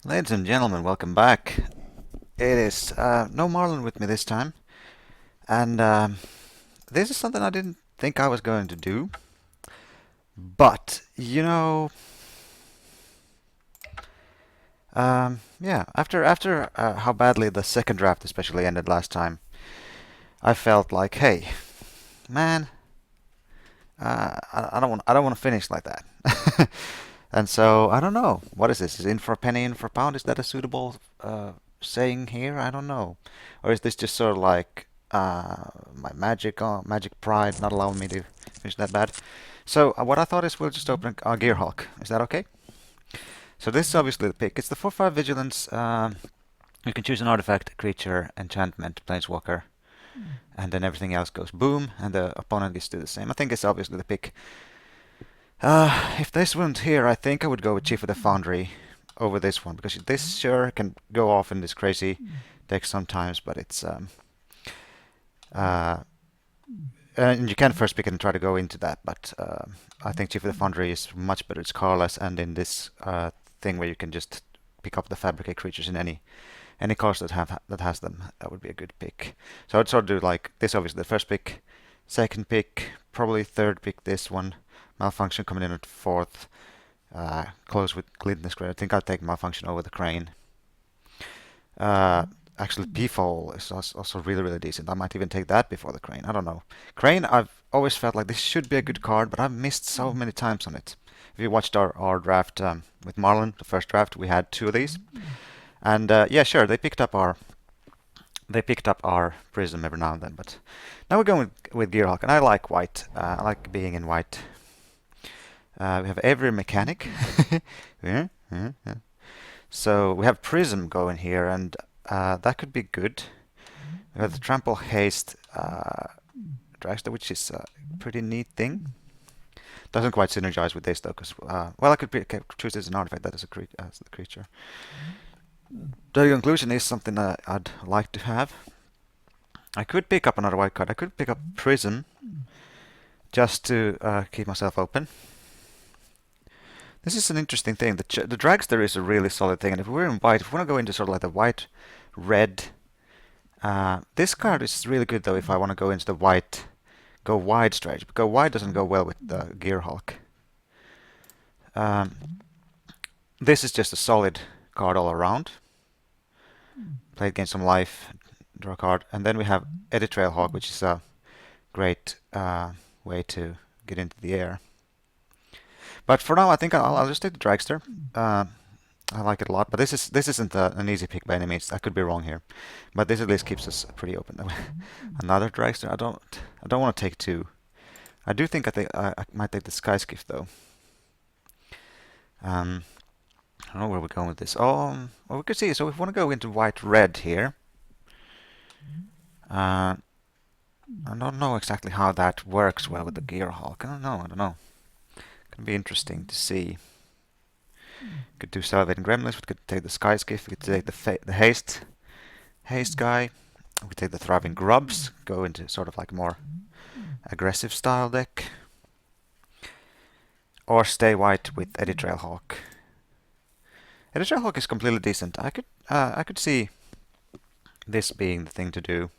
Ladies and gentlemen, welcome back. It is no Marlon with me this time, and this is something I didn't think I was going to do. But yeah, after how badly the second draft especially ended last time, I felt like, hey, man, I don't want to finish like that. And so I don't know. What is this? Is in for a penny, in for a pound? Is that a suitable saying here? I don't know. Or is this just sort of like my magic pride not allowing me to finish that bad? So what I thought is we'll just open a Gearhawk. Is that okay? So this is obviously the pick. It's the 4/5 vigilance. You can choose an artifact, creature, enchantment, planeswalker, and then everything else goes boom, and the opponent gets to do the same. I think it's obviously the pick. If this weren't here, I think I would go with Chief of the Foundry over this one because this sure can go off in this crazy deck sometimes, but it's uh, and you can first pick it and try to go into that, but I think Chief of the Foundry is much better. It's colorless, and in this thing where you can just pick up the fabricate creatures in any cards that has them, that would be a good pick. So I'd sort of do like this. Obviously, the first pick, second pick, probably third pick. This one, Malfunction coming in at fourth. Close with Glidness Grade. I think I'll take Malfunction over the Crane. Actually, Peafowl is also really decent. I might even take that before the Crane. I don't know. Crane, I've always felt like this should be a good card, but I've missed so many times on it. If you watched our draft with Marlon, the first draft, we had two of these. And yeah, sure, they picked up our Prism every now and then, but now we're going with Gearhawk, and I like white. I like being in white. We have every mechanic. Yeah, yeah, yeah. So we have Prism going here, and that could be good. We have the Trample Haste Dragster, which is a pretty neat thing. Doesn't quite synergize with this though, because well, I could choose this as an artifact that is as the creature. The conclusion is something that I'd like to have. I could pick up another white card. I could pick up Prism just to keep myself open. This is an interesting thing. The Dragster is a really solid thing, and if we're in white, if we want to go into sort of like the white-red, this card is really good though if I want to go into the go wide strategy. But go wide doesn't go well with the Gearhawk. This is just a solid card all around. Play it, gain some life, draw a card, and then we have Eddy Trailhawk, which is a great way to get into the air. But for now, I think I'll just take the Dragster. I like it a lot, but this isn't an easy pick by any means. I could be wrong here, but this at least keeps us pretty open. Another Dragster. I don't want to take two. I do think I might take the Skyskiff though. I don't know where we're going with this. Oh, well, we could see. So if we want to go into white-red here, I don't know exactly how that works well with the Gearhawk. I don't know. Can be interesting to see. Could do Salivating Gremlins. We could take the Skyskiff. We could take the haste guy. We could take the Thriving Grubs. Go into sort of like more aggressive style deck, or stay white with Eddy Trailhawk. Eddy Trailhawk is completely decent. I could see this being the thing to do.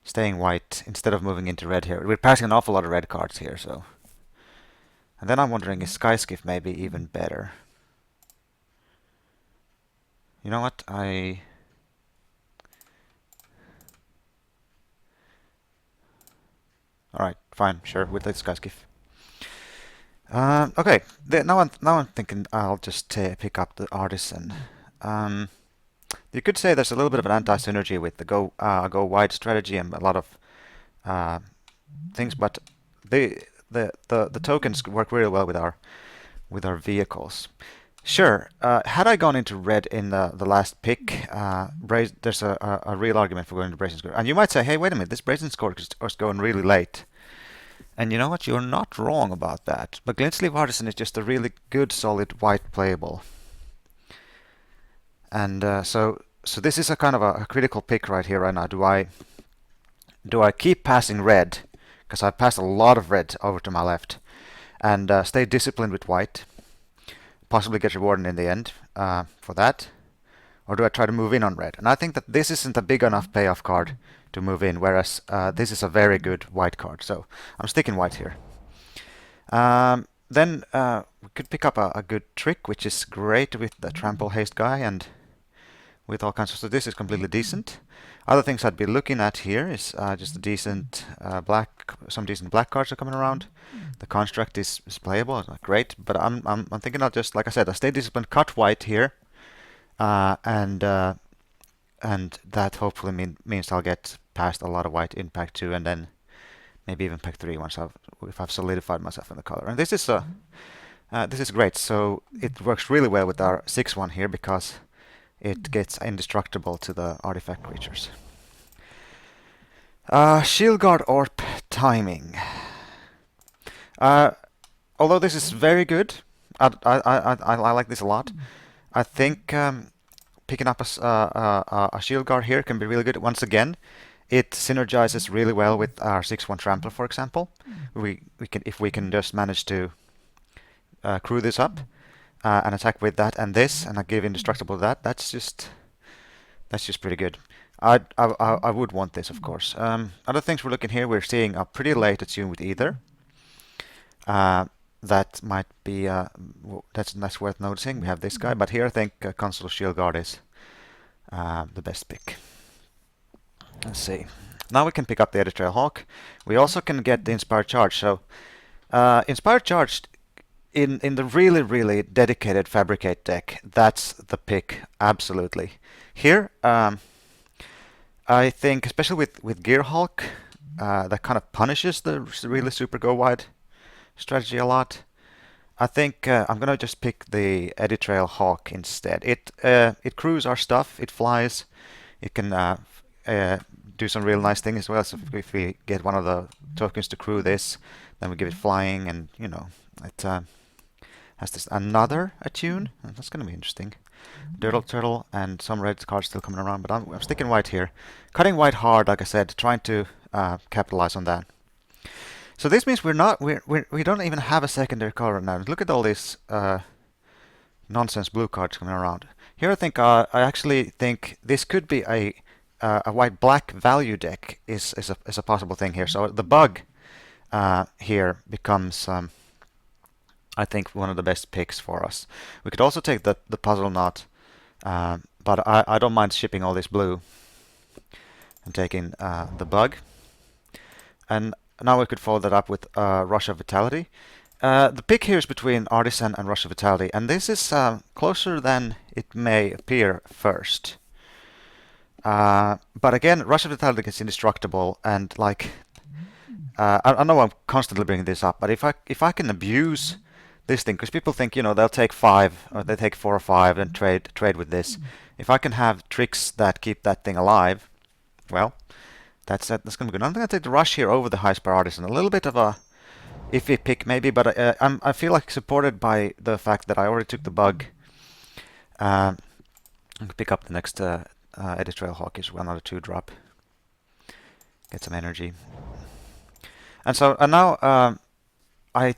Staying white instead of moving into red here. We're passing an awful lot of red cards here, so. And then I'm wondering, is Skyskiff maybe even better? You know what? Alright, fine, sure, we'll take Skyskiff. Okay, now I'm thinking I'll just pick up the Artisan. You could say there's a little bit of an anti-synergy with the go wide strategy and a lot of things, but the tokens work really well with our vehicles. Sure, had I gone into red in the last pick, there's a real argument for going to Brazen Score. And you might say, hey, wait a minute, this Brazen Score is going really late. And you know what? You're not wrong about that. But Glintsleeve Artisan is just a really good, solid white playable. And so this is a kind of a critical pick right here, right now. Do I keep passing red? Because I've passed a lot of red over to my left, and stay disciplined with white. possibly get rewarded in the end for that? Or do I try to move in on red? And I think that this isn't a big enough payoff card to move in, whereas this is a very good white card. So I'm sticking white here. Then we could pick up a good trick, which is great with the trample haste guy and with all kinds of. So this is completely decent. Other things I'd be looking at here is just a decent some decent black cards are coming around. The construct is playable, it's not great, but I'm thinking I'll just, like I said, I stay disciplined, cut white here, and that hopefully means I'll get past a lot of white in pack 2 and then maybe even pack 3 once if I've solidified myself in the color. And this is great. So it works really well with our 6/1 here because it gets indestructible to the artifact creatures. Shield Guard Orb timing. Although this is very good, I like this a lot. I think picking up a Shield Guard here can be really good. Once again, it synergizes really well with our 6/1 Trampler, for example. If we can just manage to crew this up and attack with that and this, and I give indestructible that. That's just pretty good. I would want this, of course. Other things we're looking here, we're seeing a pretty late attune with either. That might be that's worth noticing. We have this guy, but here I think Console Shield Guard is the best pick. Let's see. Now we can pick up the Editrail Hawk. We also can get the Inspired Charge. So Inspired Charge in the really dedicated Fabricate deck, that's the pick, absolutely. Here, I think, especially with Gearhulk, that kind of punishes the really super go wide strategy a lot. I think I'm gonna just pick the Editrail Hawk instead. It crews our stuff, it flies, it can do some real nice things as well. So if we get one of the tokens to crew this, then we give it flying, and you know it has this another attune. That's gonna be interesting. Turtle and some red cards still coming around, but I'm sticking white here, cutting white hard, like I said, trying to capitalize on that. So this means we don't even have a secondary color now. Look at all these nonsense blue cards coming around. Here I think I actually think this could be a white-black value deck is a possible thing here. So the bug here becomes I think one of the best picks for us. We could also take the puzzle knot, but I don't mind shipping all this blue and taking the bug. And now we could follow that up with Rush of Vitality. The pick here is between Artisan and Rush of Vitality, and this is closer than it may appear first. But again, Rush of Vitality gets indestructible, and like I know I'm constantly bringing this up, but if I can abuse this thing, because people think they'll take 5 or they take 4 or 5 and trade with this. If I can have tricks that keep that thing alive, well, that's going to be good. I'm going to take the Rush here over the High Spire Artisan. A little bit of a iffy pick maybe, but I feel like supported by the fact that I already took the bug. I can pick up the next Editrail Hawk as well, another 2-drop. Get some energy. And so now I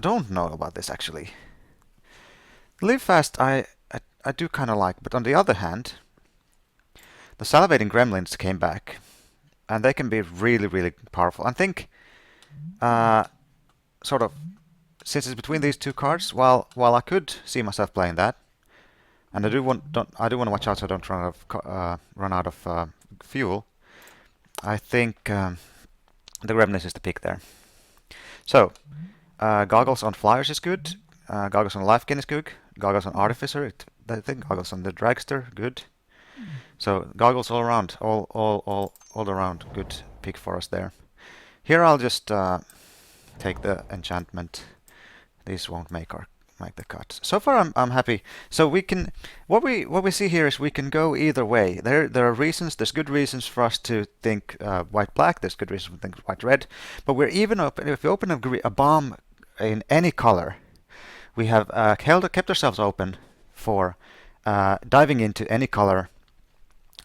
don't know about this actually. Live Fast I do kind of like, but on the other hand, the Salivating Gremlins came back, and they can be really powerful. I think, sort of, since it's between these two cards, while I could see myself playing that, and I do want to watch out so I don't run out of fuel. I think the Gremlins is the pick there. So. Goggles on Flyers is good. Goggles on Life Gain is good. Goggles on Artificer, I think Goggles on the Dragster, good. So goggles all around, all around, good pick for us there. Here I'll just take the enchantment. These won't make the cut. So far I'm happy. So we can what we see here is we can go either way. There are reasons. There's good reasons for us to think white-black. There's good reasons to think white-red. But we're even open. If we open a bomb in any color, we have kept ourselves open for diving into any color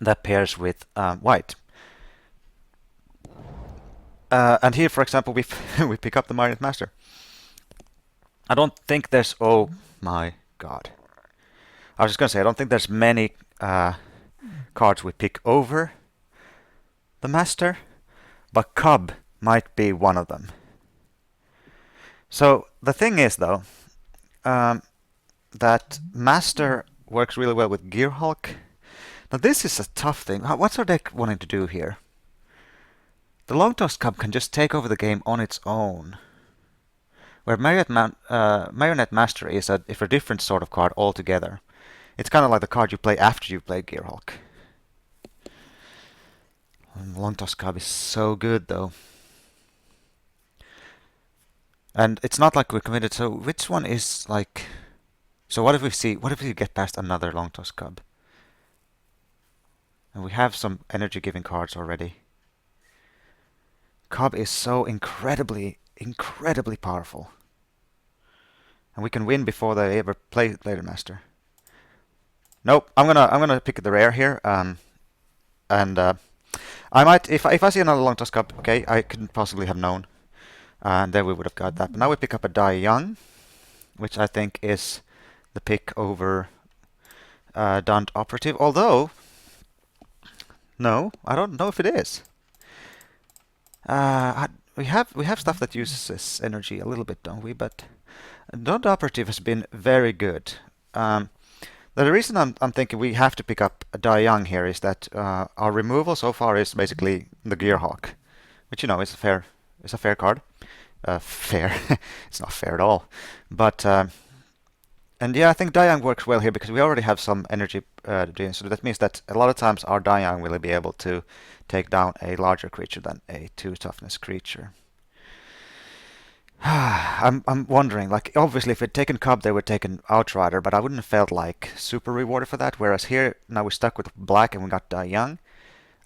that pairs with white. And here, for example, we pick up the Marionette Master. I don't think there's my god. I was just gonna say, I don't think there's many cards we pick over the Master, but Cub might be one of them. So the thing is, though, that Master works really well with Gearhulk. Now this is a tough thing. What's our deck wanting to do here? The Long Toss Cub can just take over the game on its own. Where Marionette Master is a different sort of card altogether. It's kind of like the card you play after you play Gearhulk. Long Toss Cub is so good, though. And it's not like we're committed. So which one is like... So what if we get past another Long Toss Cub? And we have some energy giving cards already. Cub is so incredibly powerful. And we can win before they ever play Later Master. Nope, I'm gonna pick the rare here. I might, if I see another Long Toss Cub, okay, I couldn't possibly have known. And then we would have got that. But now we pick up a Die Young, which I think is the pick over Dunt Operative. Although, no, I don't know if it is. We have stuff that uses energy a little bit, don't we? But Dunt Operative has been very good. The reason I'm thinking we have to pick up a Die Young here is that our removal so far is basically the Gearhawk, which is a fair card. Fair, it's not fair at all. But and yeah, I think Die Young works well here because we already have some energy doing. So that means that a lot of times our Die Young will be able to take down a larger creature than a 2 toughness creature. I'm wondering, like, obviously if we'd taken Cub, they would taken Outrider, but I wouldn't have felt like super rewarded for that. Whereas here, now we're stuck with black and we got Die Young.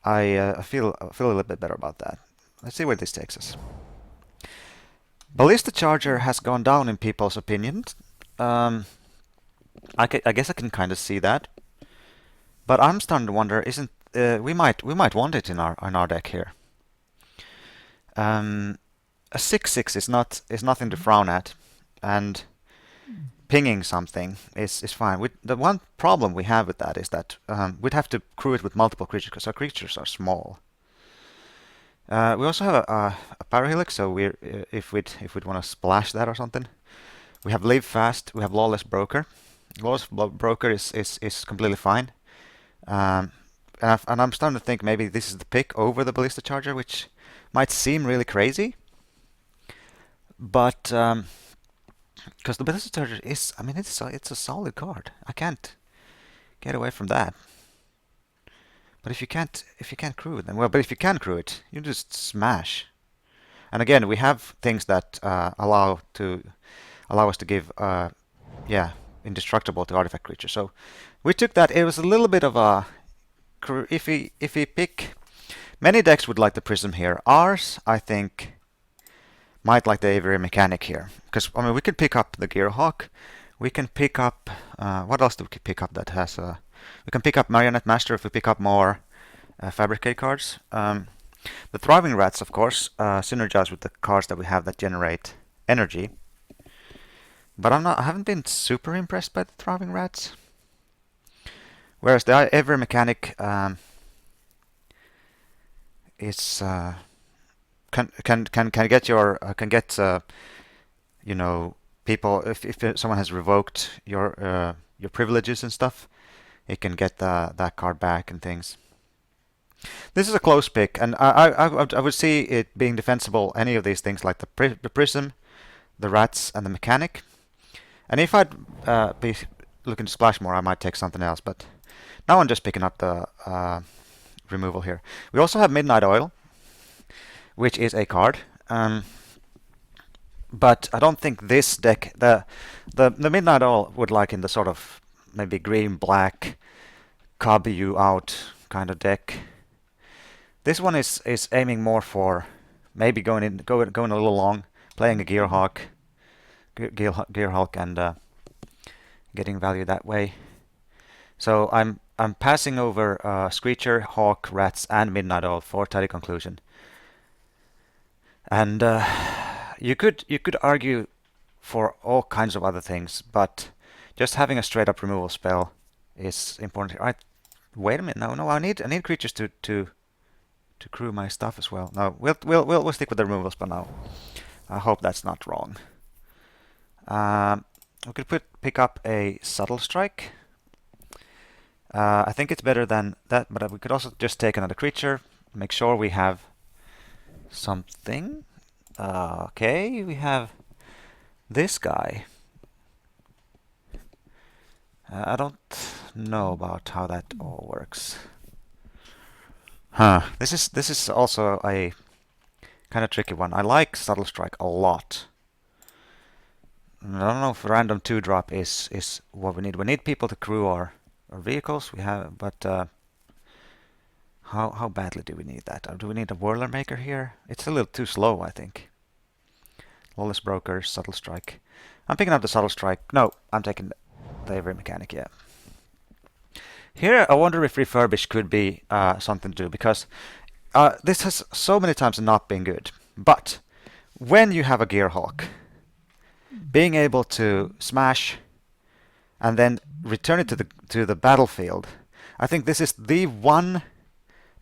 I feel a little bit better about that. Let's see where this takes us. Ballista Charger has gone down in people's opinions. I guess I can kind of see that, but I'm starting to wonder, isn't we might want it in our deck here. A 6/6 is nothing to frown at, and pinging something is fine. The one problem we have with that is that we'd have to crew it with multiple creatures because our creatures are small. We also have a Parahelix, so if we'd want to splash that or something. We have Live Fast. We have Lawless Broker. Lawless Broker is completely fine. And I'm starting to think maybe this is the pick over the Ballista Charger, which might seem really crazy. But because the Ballista Charger is, I mean, it's a solid card. I can't get away from that. But if you can't crew it, then well. But if you can crew it, you just smash. And again, we have things that allow us to give indestructible to artifact creatures. So we took that. It was a little bit of a if we pick, many decks would like the Prism here. Ours, I think, might like the Aviary Mechanic here, because I mean we could pick up the Gearhawk. We can pick up what else do we pick up that has a? We can pick up Marionette Master if we pick up more Fabricate cards. The Thriving Rats, of course, synergize with the cards that we have that generate energy. But I haven't been super impressed by the Thriving Rats. Whereas the Aviary Mechanic is can get people, if someone has revoked your privileges and stuff, it can get that card back and things. This is a close pick, and I would see it being defensible, any of these things like the Prism, the Rats, and the Mechanic. And if I'd be looking to splash more, I might take something else, but now I'm just picking up the removal here. We also have Midnight Oil, which is a card. But I don't think this deck, the Midnight Oil would like in the sort of maybe green-black, cub you out kind of deck. This one is aiming more for maybe going a little long, playing a Gearhawk and getting value that way. So I'm passing over Screecher, Hawk, Rats, and Midnight Oil for Tidy Conclusion. And you could argue for all kinds of other things, but just having a straight up removal spell is important. All right, wait a minute. No, I need creatures to crew my stuff as well. No, we'll stick with the removal spell now. I hope that's not wrong. We could pick up a subtle strike. I think it's better than that, but we could also just take another creature. Make sure we have something. Okay, we have this guy. I don't know about how that all works. Huh. This is also a kind of tricky one. I like Subtle Strike a lot. I don't know if random 2-drop is what we need. We need people to crew our vehicles. We have, but how badly do we need that? Do we need a Whirler Maker here? It's a little too slow, I think. Lawless Broker, Subtle Strike. I'm picking up the Subtle Strike. No, I'm taking the Avery Mechanic, yeah. Here, I wonder if Refurbish could be something to do, because this has so many times not been good. But when you have a Gearhawk, being able to smash and then return it to the battlefield, I think this is the one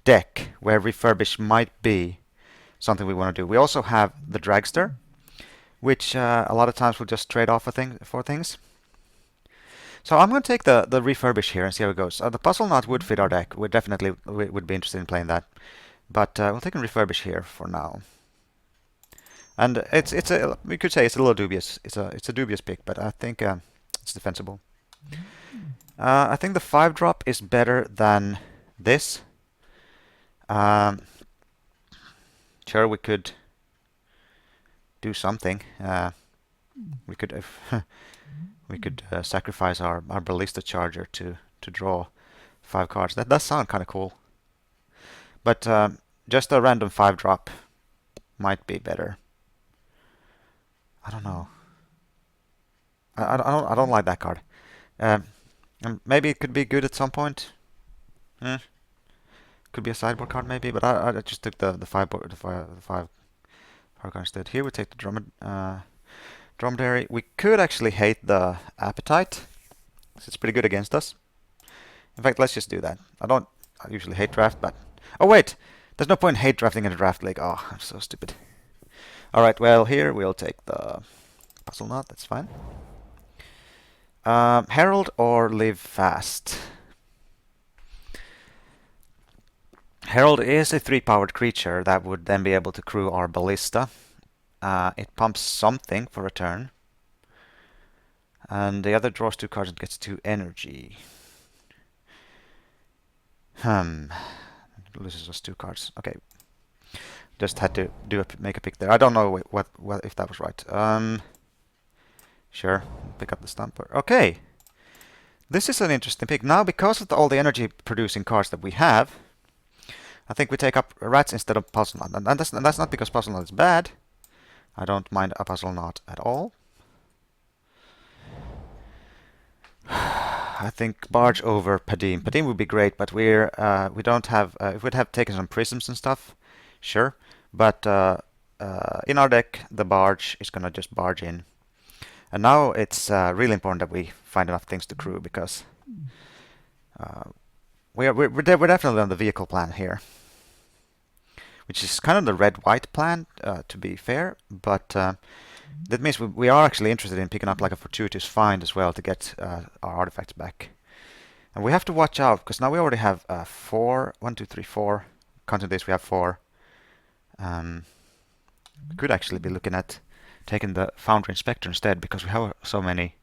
deck where Refurbish might be something we want to do. We also have the Dragster, which a lot of times we'll just trade off for things. So I'm going to take the Refurbish here and see how it goes. The Puzzle Knot would fit our deck. We definitely would be interested in playing that. But we'll take a Refurbish here for now. And we could say it's a little dubious. It's a dubious pick, but I think it's defensible. I think the 5-drop is better than this. Sure, we could do something. We could sacrifice our Ballista Charger to draw 5 cards. That does sound kind of cool. But just a random 5-drop might be better. I don't know. I don't like that card. Maybe it could be good at some point. Could be a sideboard card maybe, but I just took the 5 card instead. Here we take the Dromedary. We could actually hate the Appetite. It's pretty good against us. In fact, let's just do that. I usually hate draft, but oh wait, there's no point in hate drafting in a draft league. Oh, I'm so stupid. All right, well here we'll take the Puzzle Knot. That's fine. Herald or Live Fast. Herald is a 3-powered creature that would then be able to crew our Ballista. It pumps something for a turn. And the other draws 2 cards and gets 2 energy. Loses us 2 cards. Okay. Just had to make a pick there. I don't know what if that was right. Sure. Pick up the Stumper. Okay. This is an interesting pick. Now, because of all the energy producing cards that we have, I think we take up Rats instead of Puzzle Knot. And that's not because Puzzle Knot is bad. I don't mind a Puzzle Knot at all. I think Barge over Padim. Padim would be great, but we don't have. If we'd have taken some prisms and stuff, sure. But in our deck, the Barge is gonna just barge in. And now it's really important that we find enough things to crew, because we're definitely on the vehicle plan here, which is kind of the red-white plan, to be fair. But that means we are actually interested in picking up like a fortuitous find as well to get our artifacts back. And we have to watch out, because now we already have 4. 1, 2, 3, 4. Counting this, we have 4. We could actually be looking at taking the Foundry Inspector instead, because we have so many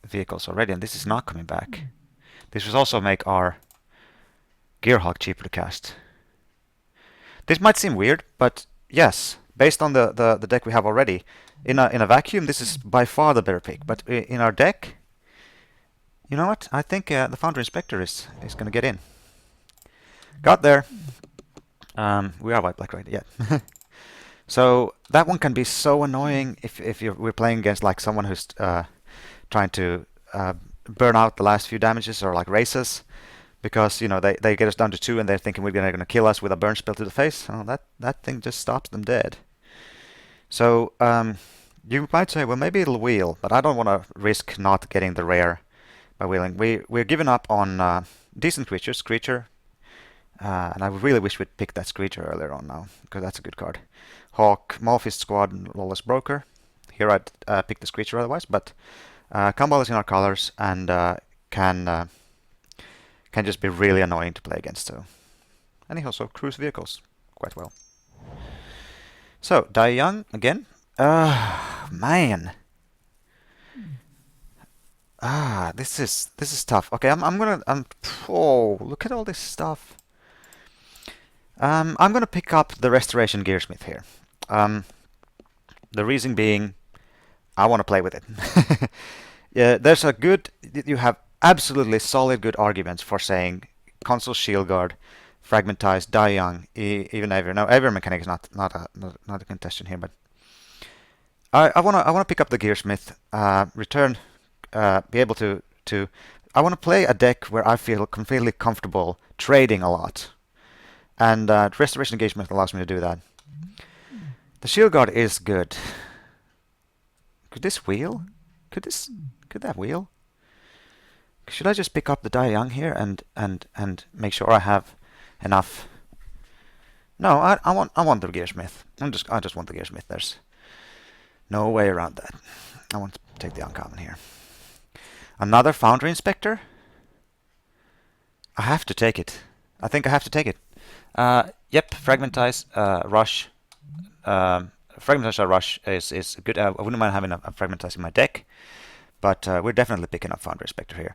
vehicles already, and this is not coming back. This will also make our Gearhawk cheaper to cast. This might seem weird, but yes, based on the deck we have already, in a vacuum, this is by far the better pick. But in our deck, you know what? I think the Foundry Inspector is going to get in. Got there. We are white-black, right? Yeah. So that one can be so annoying if we're playing against like someone who's trying to burn out the last few damages or like races, because you know they get us down to 2 and they're thinking we're going to kill us with a burn spell to the face. Oh, that thing just stops them dead. So You might say, well, maybe it'll wheel, but I don't want to risk not getting the rare by wheeling. We're giving up on decent creatures, Screecher, and I really wish we'd picked that Screecher earlier on now, because that's a good card. Hawk, Malfist Squad, and Lawless Broker. Here I'd pick the Screecher otherwise, but Gumball is in our colors and can just be really annoying to play against. So, and he also cruise vehicles quite well. So Die Young again. Man. This is tough. Okay, oh, look at all this stuff. I'm gonna pick up the Restoration Gearsmith here. The reason being, I want to play with it. Yeah, there's a good. You have absolutely solid good arguments for saying Console Shield Guard, Fragmentize, Die Young, even Aviar. Now Aviar Mechanic is not a contention here, but I wanna pick up the Gearsmith, return, be able to. I want to play a deck where I feel completely comfortable trading a lot, and Restoration Engagement allows me to do that. The Shield Guard is good. Could this wheel? Could that wheel? Should I just pick up the Die Young here and make sure I have enough? No, I want the Gearsmith. I just want the Gearsmith. There's no way around that. I want to take the uncommon here. Another Foundry Inspector? I have to take it. I think I have to take it. Yep, Fragmentize, Rush. Fragmentize or Rush is good. I wouldn't mind having a Fragmentize in my deck, but we're definitely picking up Foundry Inspector here.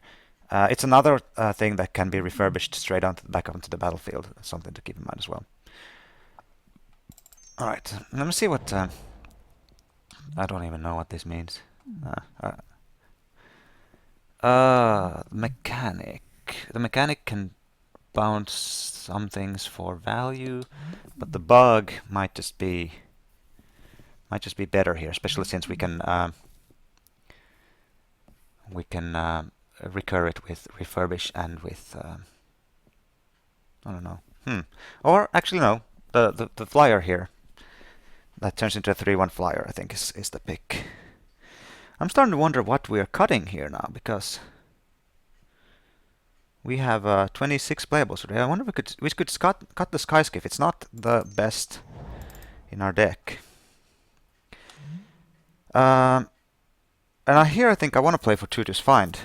It's another thing that can be refurbished straight back onto the battlefield. Something to keep in mind as well. Alright, let me see what... I don't even know what this means. Mechanic. The mechanic can bounce some things for value, but the bug might just be better here, especially since we can recur it with refurbish and with I don't know. Or actually no, the flyer here that turns into a 3/1 flyer I think is the pick. I'm starting to wonder what we are cutting here now, because we have 26 playables today. I wonder if we could cut the Skyskiff. It's not the best in our deck. And I think I want to play for Tutor's Find.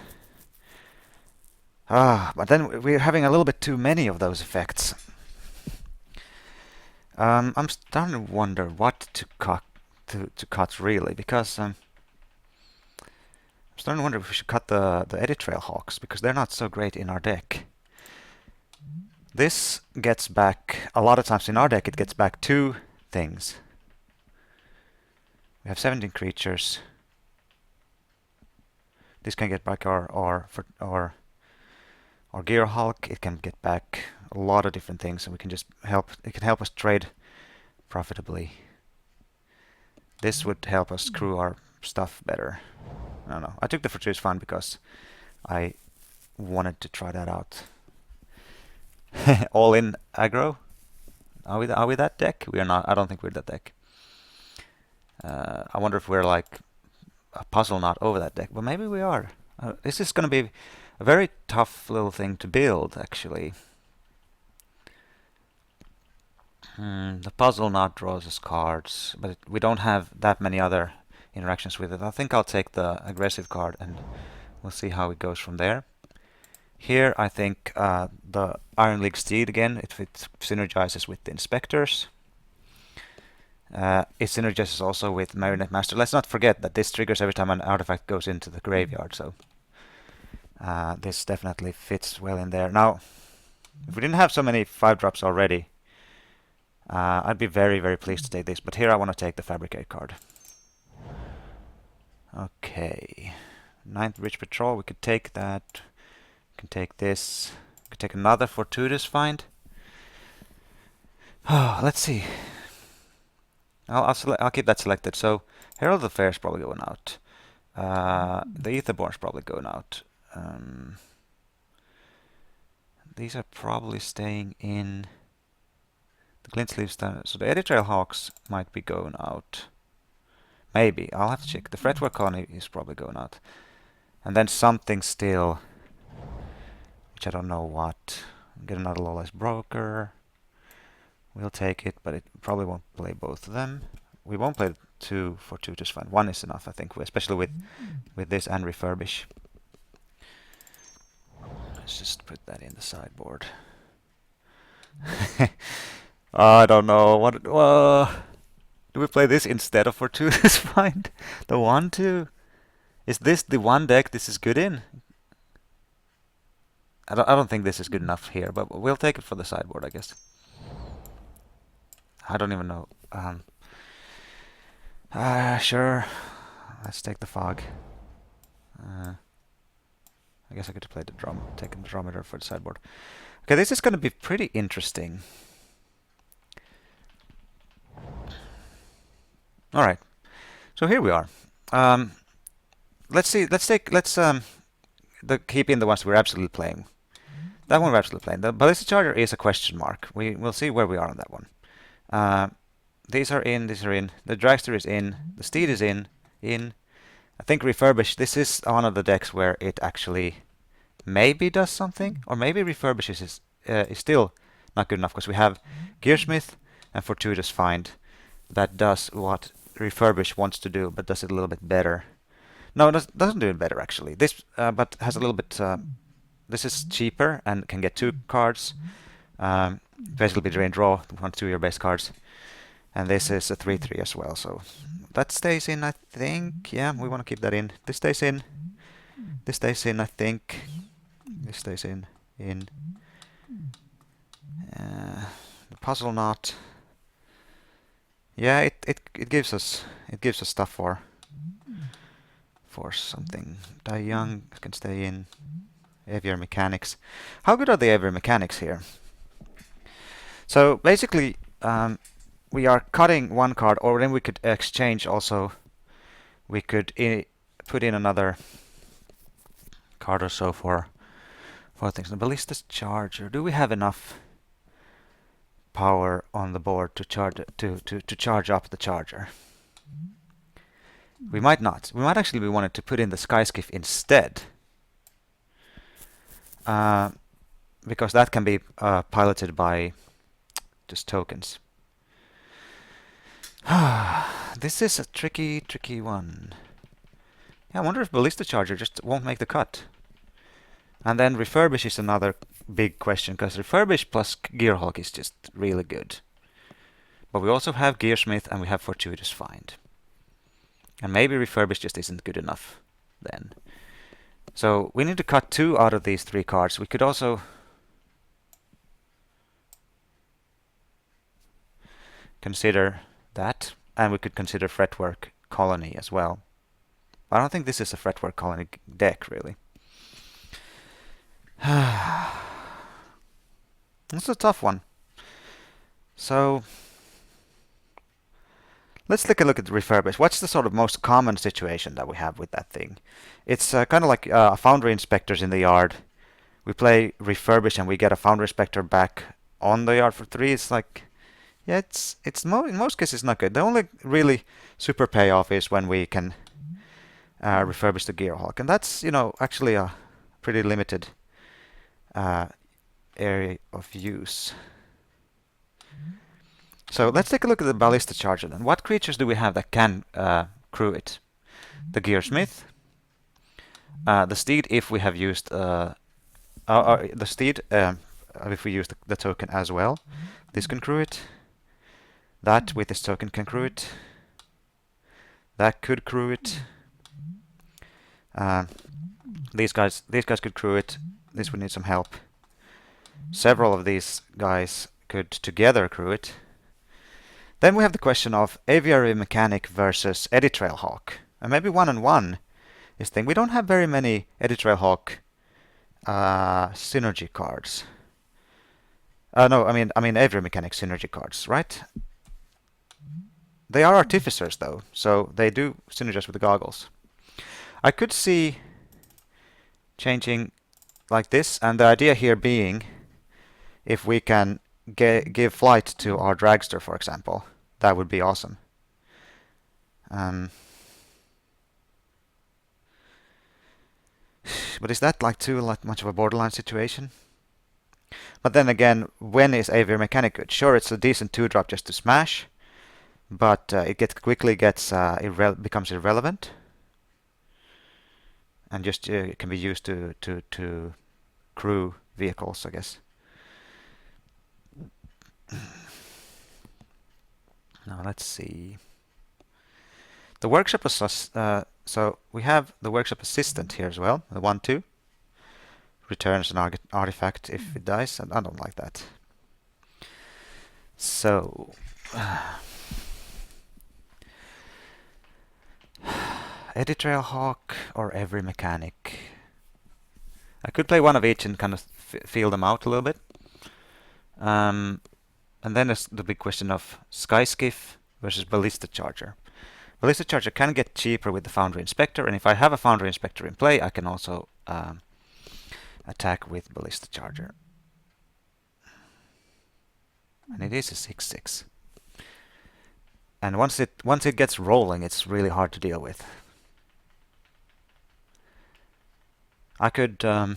But then we're having a little bit too many of those effects. I'm starting to wonder what to cut really, because I'm starting to wonder if we should cut the Edit Trail Hawks, because they're not so great in our deck. This gets back, a lot of times in our deck, it gets back 2 things. We have 17 creatures. This can get back our Gear Hulk. It can get back a lot of different things, and we can just it can help us trade profitably. This would help us crew our stuff better. I don't know. I took the Fortuitous Find because I wanted to try that out. All in aggro. Are we that deck? We are not. I don't think we're that deck. I wonder if we're like a puzzle not over that deck, but maybe we are. This is going to be a very tough little thing to build, actually. The puzzle not draws us cards, but we don't have that many other interactions with it. I think I'll take the aggressive card and we'll see how it goes from there. Here I think the Iron League Steed again, it synergizes with the Inspectors. It synergizes also with Marionette Master. Let's not forget that this triggers every time an artifact goes into the graveyard, so this definitely fits well in there. Now, if we didn't have so many 5-drops already, I'd be very, very pleased to take this, but here I want to take the Fabricate card. Okay, 9th Rich Patrol, we could take that. We can take this. We could take another Fortuitous Find. Let's see. I'll keep that selected. So Herald of the Fair is probably going out. The Etherborn is probably going out. These are probably staying in. The Glint Sleeves. So the Edit Trail Hawks might be going out. Maybe. I'll have to check. The fretwork colony is probably going out. And then something still, which I don't know what. Get another lawless broker. We'll take it, but it probably won't play both of them. We won't play 2 for 2 just fine. 1 is enough, I think, especially with this and refurbish. Let's just put that in the sideboard. I don't know. What? Do we play this instead of for 2 is fine? The 1-2? Is this the one deck this is good in? I don't think this is good enough here, but we'll take it for the sideboard, I guess. I don't even know. Sure. Let's take the fog. I guess I could play the drum, take the drummeter for the sideboard. Okay, this is going to be pretty interesting. All right. So here we are. Let's see. Let's keep in the ones we're absolutely playing. That one we're absolutely playing. The Ballistic Charger is a question mark. We'll see where we are on that one. These are in. These are in. The Dragster is in. The Steed is in. I think Refurbish. This is one of the decks where it actually maybe does something, or maybe Refurbish is still not good enough because we have Gearsmith and Fortuitous Find that does what Refurbish wants to do, but does it a little bit better. No, it doesn't do it better actually. This, but has a little bit. This is cheaper and can get 2 cards. Basically, be drain draw 1-2 your base cards, and this is a 3/3 as well. So that stays in, I think. Yeah, we want to keep that in. This stays in. This stays in, I think. This stays in. The puzzle knot. Yeah, it gives us stuff for something. Die Young can stay in. Aviary Mechanics. How good are the Aviary Mechanics here? So basically, we are cutting 1 card, or then we could exchange also. We could put in another card or so for things. The Ballistic Charger. Do we have enough power on the board to charge up the Charger? We might not. We might actually be wanting to put in the Skyskiff instead. Because that can be piloted by just tokens. This is a tricky one. Yeah, I wonder if Ballistic Charger just won't make the cut. And then Refurbish is another big question, because Refurbish plus Gearhulk is just really good. But we also have Gearsmith and we have Fortuitous Find. And maybe Refurbish just isn't good enough then. So we need to cut 2 out of these 3 cards. We could also consider that, and we could consider Fretwork Colony as well. I don't think this is a Fretwork Colony deck, really. This is a tough one. So let's take a look at the Refurbish. What's the sort of most common situation that we have with that thing? It's kind of like Foundry Inspectors in the yard. We play Refurbish and we get a Foundry Inspector back on the yard for 3. It's like, yeah, in most cases not good. The only really super payoff is when we can refurbish the Gearhulk, and that's actually a pretty limited area of use. So let's take a look at the Ballistic Charger then. What creatures do we have that can crew it? The Gearsmith, the Steed if we have used the Steed if we use the token as well. This can crew it. That with this token can crew it. That could crew it. These guys could crew it. This would need some help. Several of these guys could together crew it. Then we have the question of Aviary Mechanic versus Eddy Trailhawk. And maybe 1-on-1 is thing. We don't have very many Eddy Trailhawk synergy cards. No, I mean Aviary Mechanic synergy cards, right? They are artificers though, so they do synergize with the goggles. I could see changing like this, and the idea here being if we can give flight to our dragster, for example, that would be awesome. But is that like too much of a borderline situation? But then again, when is Aviary Mechanic good? Sure, it's a decent 2-drop just to smash, but it quickly becomes irrelevant, and just it can be used to crew vehicles, I guess. Now let's see. The workshop so we have the workshop assistant here as well. The 1/2 returns an artifact if it dies, and I don't like that. So Eddy Trailhawk or Every Mechanic. I could play one of each and kind of feel them out a little bit. And then there's the big question of Skyskiff versus Ballista Charger. Ballista Charger can get cheaper with the Foundry Inspector, and if I have a Foundry Inspector in play, I can also attack with Ballista Charger. And it is a 6/6. And once it gets rolling, it's really hard to deal with. I could give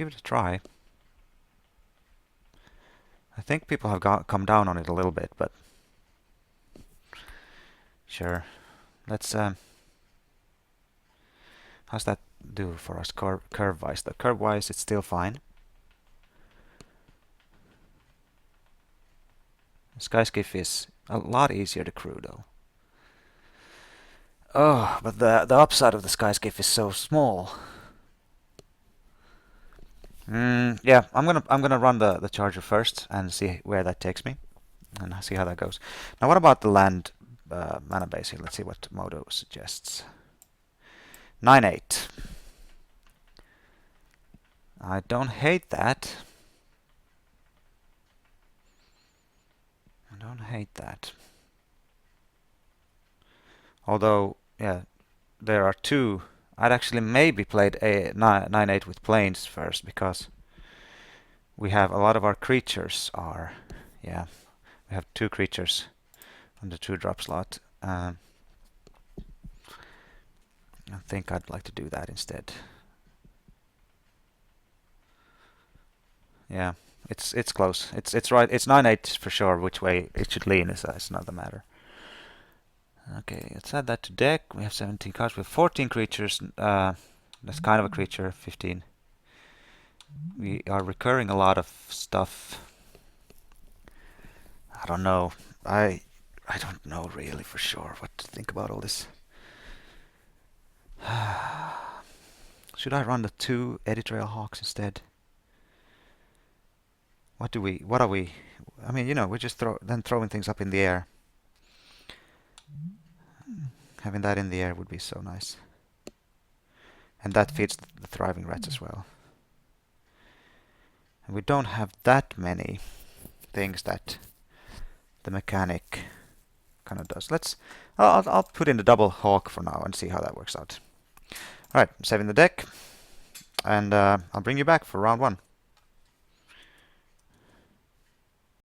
it a try. I think people have come down on it a little bit, but sure. Let's how's that do for us curve-wise? The curve-wise, it's still fine. Skyskiff is a lot easier to crew, though. Oh, but the upside of the Skyskiff is so small. Yeah, I'm gonna run the Charger first and see where that takes me, and see how that goes. Now, what about the land mana base here? Let's see what Modo suggests. 9/8. I don't hate that. I don't hate that. Although, yeah, there are two. I'd actually maybe played a 9/8 with planes first, because we have a lot of our creatures are, yeah, we have 2 creatures on the 2-drop slot. I think I'd like to do that instead. Yeah, it's close. It's right. It's 9/8 for sure. Which way it should lean is another matter. Okay, let's add that to deck. We have 17 cards. We have 14 creatures. That's kind of a creature. 15. We are recurring a lot of stuff. I don't know. I don't know really for sure what to think about all this. Should I run the 2 Eddy Trailhawks instead? What are we? I mean, we're just throwing things up in the air. Having that in the air would be so nice. And that feeds the Thriving Rats as well. And we don't have that many things that the Mechanic kind of does. I'll put in the double Hawk for now and see how that works out. Alright, I'm saving the deck. And I'll bring you back for round 1.